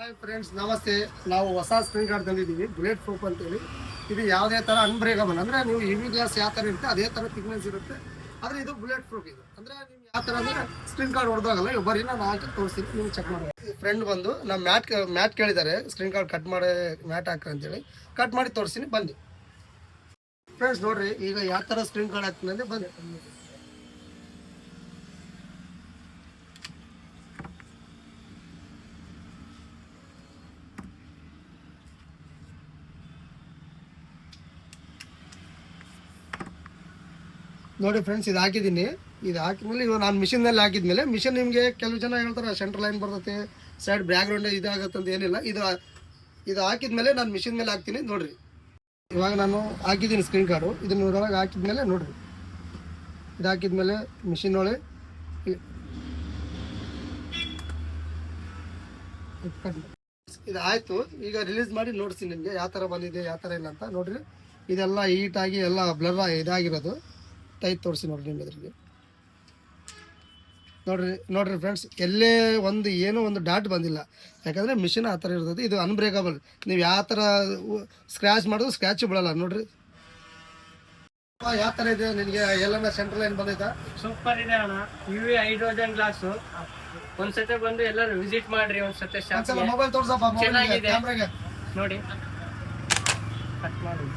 Hi friends, ನಮಸ್ತೆ. ನಾವು ಹೊಸ ಸ್ಕ್ರೀನ್ ಕಾರ್ಡ್ ತಂದಿದ್ದೀವಿ, ಬುಲೆಟ್ ಪ್ರೂಫ್ ಅಂತೇಳಿ. ಇದು ಯಾವುದೇ ಥರ ಅನ್ಬ್ರೇಕಬಲ್ ಅಂದರೆ ನೀವು ಇವಿ ಗ್ಲಾಸ್ ಯಾವ ಥರ ಇರುತ್ತೆ ಅದೇ ಥರ ಥಿಕ್ನೆಸ್ ಇರುತ್ತೆ. ಆದರೆ ಇದು ಬುಲೆಟ್ ಪ್ರೂಫ್. ಇದು ಅಂದರೆ ನೀವು ಯಾವ ಥರ ಅಂದರೆ ಸ್ಕ್ರೀನ್ ಕಾರ್ಡ್ ಹೊಡೆದಾಗಲ್ಲ. ಬರೀ ನಾನು ಹಾಕಿ ತೋರಿಸ್ತೀನಿ, ನೀವು ಚೆಕ್ ಮಾಡಿ. ಫ್ರೆಂಡ್ ಬಂದು ನಮ್ಮ ಮ್ಯಾಟ್ ಕೇಳಿದ್ದಾರೆ, ಸ್ಕ್ರೀನ್ ಕಾರ್ಡ್ ಕಟ್ ಮಾಡಿ ಮ್ಯಾಟ್ ಹಾಕ್ರಿ ಅಂತೇಳಿ ಕಟ್ ಮಾಡಿ ತೋರಿಸ್ತೀನಿ, ಬನ್ನಿ ಫ್ರೆಂಡ್ಸ್. ನೋಡಿರಿ ಈಗ ಯಾವ ಥರ ಸ್ಕ್ರೀನ್ ಕಾರ್ಡ್ ಹಾಕ್ತೀನಿ ಅಂದರೆ ಬನ್ನಿ. ನೋಡಿ ಫ್ರೆಂಡ್ಸ್, ಇದು ಹಾಕಿದ್ದೀನಿ. ಇದು ಹಾಕಿದ್ಮೇಲೆ ಇವಾಗ ನಾನು ಮಿಷಿನಲ್ಲಿ ಹಾಕಿದ್ಮೇಲೆ ಮಿಷಿನ್ ನಿಮಗೆ ಕೆಲವು ಜನ ಹೇಳ್ತಾರೆ ಸೆಂಟ್ರ್ ಲೈನ್ ಬರ್ತೈತೆ, ಸೈಡ್ ಬ್ಯಾಕ್ಗ್ರೌಂಡ್ ಇದಾಗತ್ತಂತ ಏನಿಲ್ಲ. ಇದು ಹಾಕಿದ್ಮೇಲೆ ನಾನು ಮಿಷಿನ್ ಮೇಲೆ ಹಾಕ್ತೀನಿ. ನೋಡಿರಿ ಇವಾಗ ನಾನು ಹಾಕಿದ್ದೀನಿ ಸ್ಕ್ರೀನ್ ಕಾರ್ಡು. ಇದನ್ನ ಒಳಗೆ ಹಾಕಿದ್ಮೇಲೆ ನೋಡಿರಿ, ಇದು ಹಾಕಿದ್ಮೇಲೆ ಮಿಷಿನ್ ಒಳಗೆ ಇದು ಆಯಿತು. ಈಗ ರಿಲೀಸ್ ಮಾಡಿ ನೋಡ್ತೀನಿ ನಿಮಗೆ ಯಾವ ಥರ ಬಂದಿದೆ ಯಾವ ಥರ ಇಲ್ಲ ಅಂತ. ನೋಡಿರಿ ಇದೆಲ್ಲ ಹೀಟಾಗಿ ಎಲ್ಲ ಬ್ಲರ್ ಇದಾಗಿರೋದು ಟೈಪ್ ತೋರಿಸಿ ನೋಡ್ರಿ ನಿಮ್ಗೆ. ಅದ್ರಿಗೆ ನೋಡ್ರಿ ಫ್ರೆಂಡ್ಸ್, ಎಲ್ಲೇ ಏನೋ ಒಂದು ಡಾಟ್ ಬಂದಿಲ್ಲ, ಯಾಕಂದರೆ ಮಿಷಿನ್ ಆ ಥರ ಇರ್ತದೆ. ಇದು ಅನ್ಬ್ರೇಕಬಲ್. ನೀವು ಯಾವ ಥರ ಸ್ಕ್ರ್ಯಾಚ್ ಮಾಡೋದು ಸ್ಕ್ರ್ಯಾಚ್ ಬಿಡಲ್ಲ. ನೋಡ್ರಿ ಯಾವ ಥರ ಇದೆ. ನಿನಗೆ ಎಲ್ಲ ಸೆಂಟ್ರಲ್ ಲೈನ್ ಬಂದೈತಾ? ಸೂಪರ್ ಇದೆ ಅಣ್ಣ. UV ಹೈಡ್ರೋಜನ್ ಗ್ಲಾಸು ಒಂದ್ಸತಿ ಬಂದು ಎಲ್ಲರೂ ವಿಸಿಟ್ ಮಾಡ್ರಿ. ಒಂದ್ಸತಿ ಮೊಬೈಲ್ ತೋರ್ಸಪ್ಪ, ಚೆನ್ನಾಗಿದೆ ನೋಡಿ, ಕಟ್ ಮಾಡಿ.